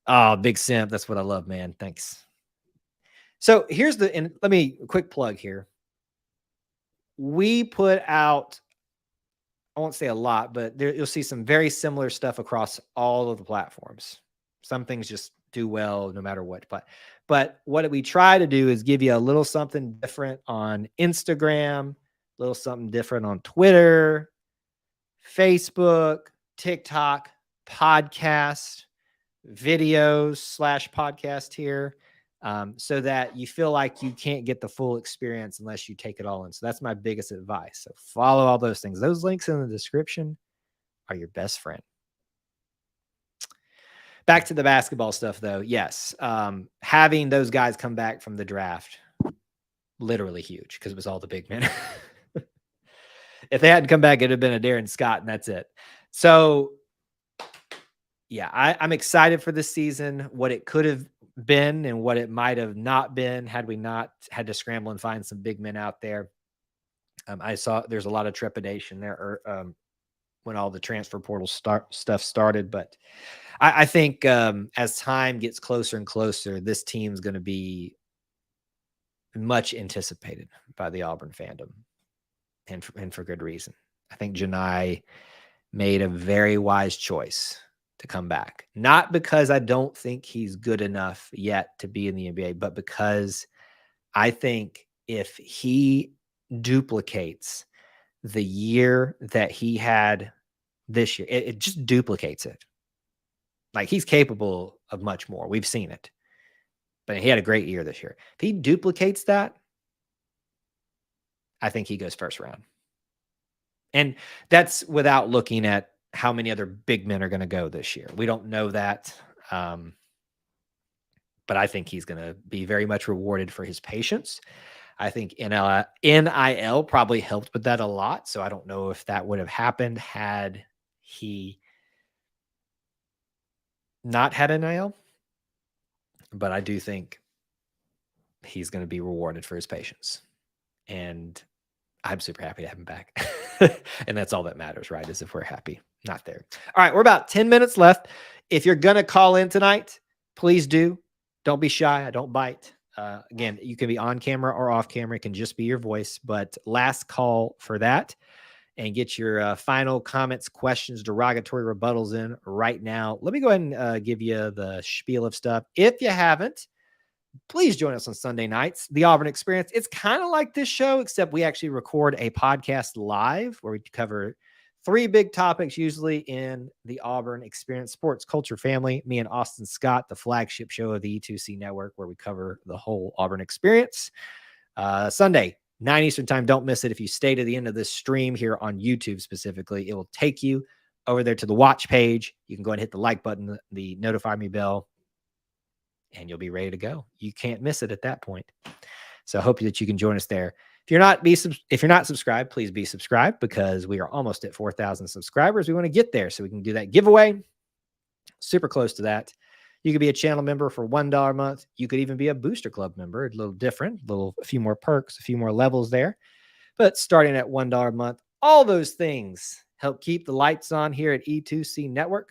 Oh, Big Simp. That's what I love, man. Thanks. So here's and let me quick plug here. We put out, I won't say a lot, but you'll see some very similar stuff across all of the platforms. Some things just do well no matter what. But what we try to do is give you a little something different on Instagram, a little something different on Twitter, Facebook, TikTok, podcast, videos / podcast here, so that you feel like you can't get the full experience unless you take it all in. So that's my biggest advice. So follow all those things. Those links in the description are your best friend. Back to the basketball stuff, though. Yes, having those guys come back from the draft, literally huge because it was all the big men. If they hadn't come back, it'd have been a Darren Scott, and that's it. So, yeah, I'm excited for this season, what it could have been and what it might have not been had we not had to scramble and find some big men out there. I saw there's a lot of trepidation there when all the transfer portal stuff started, but I think as time gets closer and closer, this team's going to be much anticipated by the Auburn fandom, and for good reason. I think Janai made a very wise choice to come back, not because I don't think he's good enough yet to be in the NBA, but because I think if he duplicates the year that he had this year, it just duplicates it. Like, he's capable of much more. We've seen it, but he had a great year this year. If he duplicates that, I think he goes first round. And that's without looking at how many other big men are going to go this year. We don't know that. But I think he's going to be very much rewarded for his patience. I think NIL probably helped with that a lot. So I don't know if that would have happened had he not had NIL. But I do think he's going to be rewarded for his patience. And I'm super happy to have him back. And that's all that matters, right? Is if we're happy, not there. All right, we're about 10 minutes left. If you're going to call in tonight, please do. Don't be shy. I don't bite. Again, you can be on camera or off camera. It can just be your voice. But last call for that. And get your final comments, questions, derogatory rebuttals in right now. Let me go ahead and give you the spiel of stuff. If you haven't, please join us on Sunday nights, the Auburn Experience. It's kind of like this show, except we actually record a podcast live where we cover 3 big topics, usually in the Auburn Experience: sports, culture, family. Me and Austin Scott, the flagship show of the E2C network, where we cover the whole Auburn Experience. Sunday, 9 Eastern time. Don't miss it. If you stay to the end of this stream here on YouTube specifically, it will take you over there to the watch page. You can go ahead and hit the like button, the notify me bell, and you'll be ready to go. You can't miss it at that point. So I hope that you can join us there. If you're not subscribed, please be subscribed, because we are almost at 4,000 subscribers. We want to get there so we can do that giveaway. Super close to that. You could be a channel member for $1 a month. You could even be a Booster Club member. A little different, a few more perks, a few more levels there. But starting at $1 a month, all those things help keep the lights on here at E2C Network.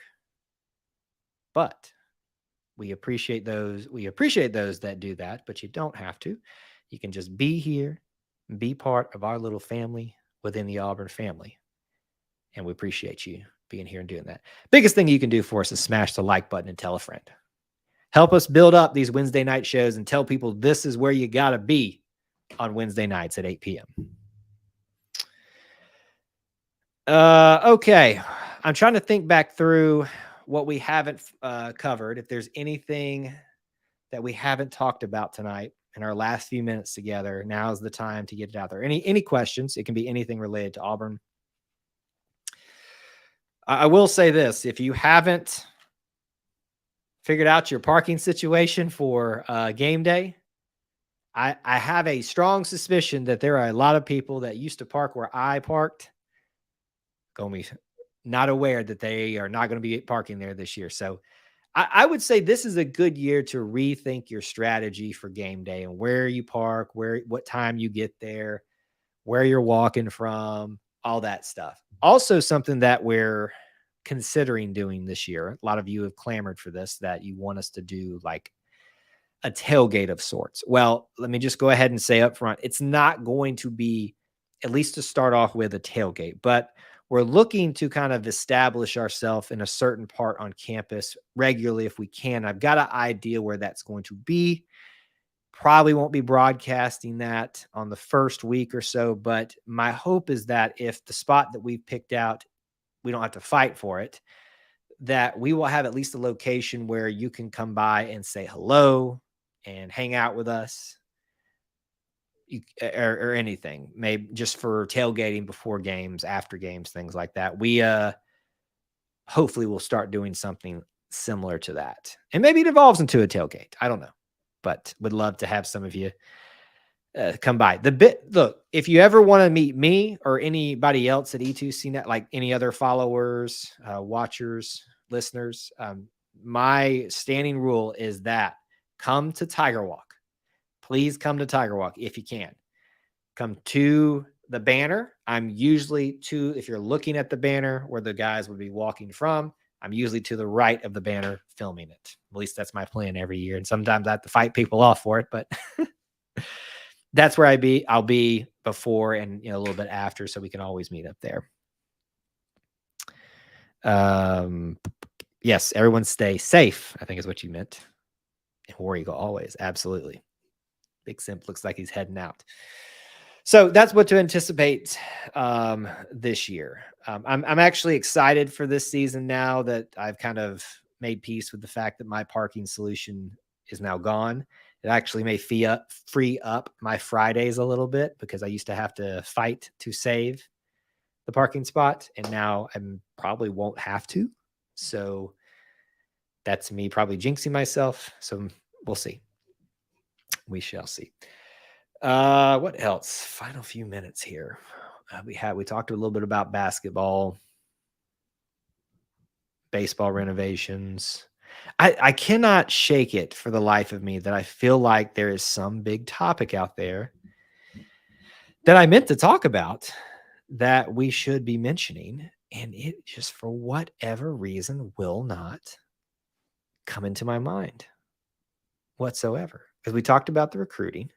But we appreciate those. We appreciate those that do that, but you don't have to. You can just be here and be part of our little family within the Auburn family. And we appreciate you being here and doing that. Biggest thing you can do for us is smash the like button and tell a friend. Help us build up these Wednesday night shows and tell people this is where you got to be on Wednesday nights at 8 p.m. Okay. I'm trying to think back through what we haven't covered. If there's anything that we haven't talked about tonight in our last few minutes together, now's the time to get it out there. Any questions? It can be anything related to Auburn. I will say this: if you haven't figured out your parking situation for game day, I have a strong suspicion that there are a lot of people that used to park where I parked, going to be not aware that they are not going to be parking there this year. So I would say this is a good year to rethink your strategy for game day and where you park, what time you get there, where you're walking from, all that stuff. Also, something that we're considering doing this year, a lot of you have clamored for this, that you want us to do like a tailgate of sorts. Well, let me just go ahead and say up front, it's not going to be, at least to start off with, a tailgate, but we're looking to kind of establish ourselves in a certain part on campus regularly if we can. I've got an idea where that's going to be. Probably won't be broadcasting that on the first week or so, but my hope is that if the spot that we've picked out, we don't have to fight for it, that we will have at least a location where you can come by and say hello and hang out with us, or anything, maybe just for tailgating before games, after games, things like that. We hopefully we'll start doing something similar to that, and maybe it evolves into a tailgate. I don't know, but would love to have some of you come by. Look, if you ever want to meet me or anybody else at E2C Net, like any other followers, watchers, listeners, my standing rule is that come to Tiger Walk. Please come to Tiger Walk if you can. Come to the banner. I'm usually if you're looking at the banner where the guys would be walking from, I'm usually to the right of the banner filming it. At least that's my plan every year. And sometimes I have to fight people off for it, but that's where I'll be before and a little bit after, so we can always meet up there. Yes, everyone stay safe, I think is what you meant. And War Eagle always, absolutely. Big Simp looks like he's heading out. So that's what to anticipate this year. I'm actually excited for this season now that I've kind of made peace with the fact that my parking solution is now gone. It actually may free up my Fridays a little bit, because I used to have to fight to save the parking spot, and now I probably won't have to. So That's me probably jinxing myself. So we'll see. We shall see. What else? Final few minutes here. We talked a little bit about basketball, baseball renovations. I cannot shake it for the life of me that I feel like there is some big topic out there that I meant to talk about that we should be mentioning, and it just for whatever reason will not come into my mind whatsoever. Because we talked about the recruiting.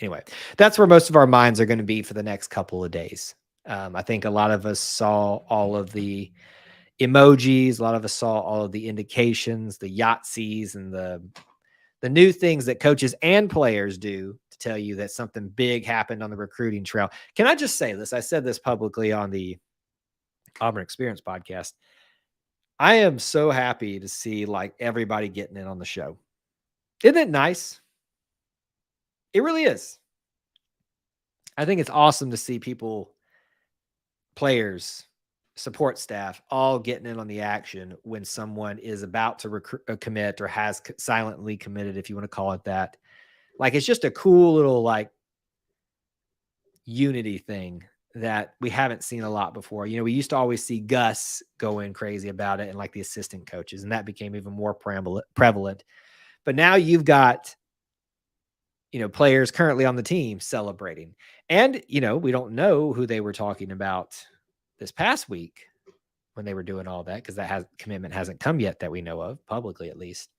Anyway, that's where most of our minds are going to be for the next couple of days. I think a lot of us saw all of the emojis. A lot of us saw all of the indications, the Yahtzees, and the new things that coaches and players do to tell you that something big happened on the recruiting trail. Can I just say this? I said this publicly on the Auburn Experience podcast. I am so happy to see like everybody getting in on the show. Isn't it nice? It really is. I think it's awesome to see people, players, support staff, all getting in on the action when someone is about to commit or has silently committed, if you want to call it that. Like, it's just a cool little like unity thing that we haven't seen a lot before. You know, we used to always see Gus going crazy about it and like the assistant coaches, and that became even more prevalent. But now you've got, you know, players currently on the team celebrating. And, you know, we don't know who they were talking about this past week when they were doing all that, because that commitment hasn't come yet that we know of, publicly at least.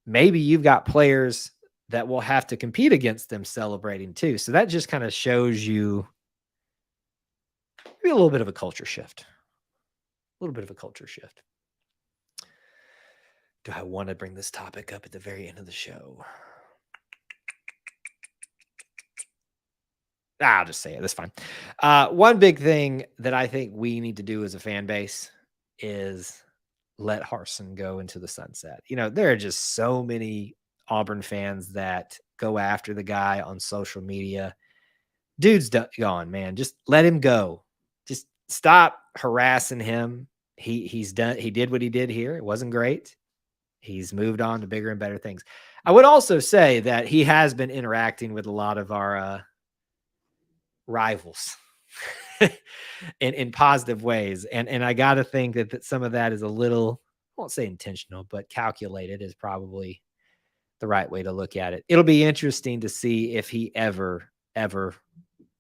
Maybe you've got players that will have to compete against them celebrating too. So that just kind of shows you maybe a little bit of a culture shift. A little bit of a culture shift. Do I want to bring this topic up at the very end of the show? I'll just say it. That's fine. One big thing that I think we need to do as a fan base is let Harsin go into the sunset. You know, there are just so many Auburn fans that go after the guy on social media. Dude's gone, man. Just let him go. Just stop harassing him. He's done. He did what he did here. It wasn't great. He's moved on to bigger and better things. I would also say that he has been interacting with a lot of our rivals in positive ways. And I got to think that some of that is a little, I won't say intentional, but calculated is probably the right way to look at it. It'll be interesting to see if he ever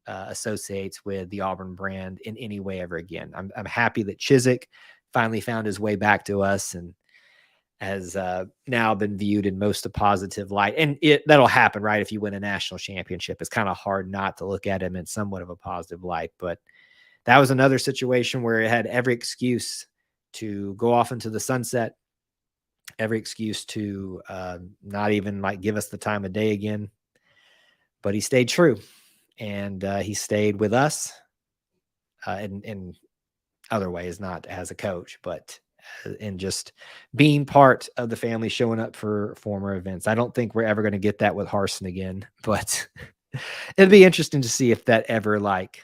associates with the Auburn brand in any way ever again. I'm happy that Chizik finally found his way back to us and has now been viewed in most a positive light. And that'll happen, right? If you win a national championship, it's kind of hard not to look at him in somewhat of a positive light. But that was another situation where it had every excuse to go off into the sunset, every excuse to not even like give us the time of day again. But he stayed true, and he stayed with us in other ways, not as a coach, but and just being part of the family, showing up for former events. I don't think we're ever going to get that with Harsin again, but it'd be interesting to see if that ever like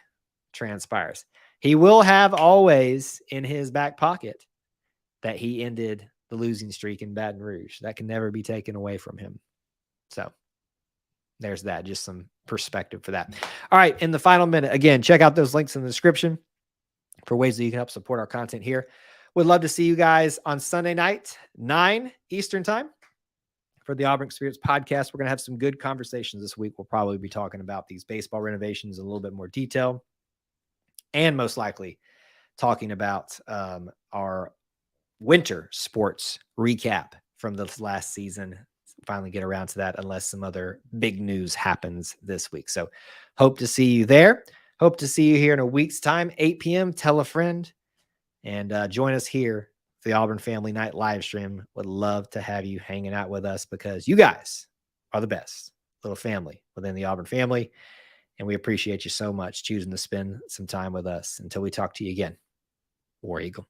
transpires. He will have always in his back pocket that he ended the losing streak in Baton Rouge. That can never be taken away from him. So there's that, just some perspective for that. All right. In the final minute, again, check out those links in the description for ways that you can help support our content here. Would love to see you guys on Sunday night, 9 Eastern time for the Auburn Experience podcast. We're going to have some good conversations this week. We'll probably be talking about these baseball renovations in a little bit more detail, and most likely talking about our winter sports recap from the last season. Finally get around to that unless some other big news happens this week. So hope to see you there. Hope to see you here in a week's time, 8 p.m. Tell a friend. And join us here for the Auburn Family Night live stream. Would love to have you hanging out with us because you guys are the best little family within the Auburn family. And we appreciate you so much choosing to spend some time with us. Until we talk to you again, War Eagle.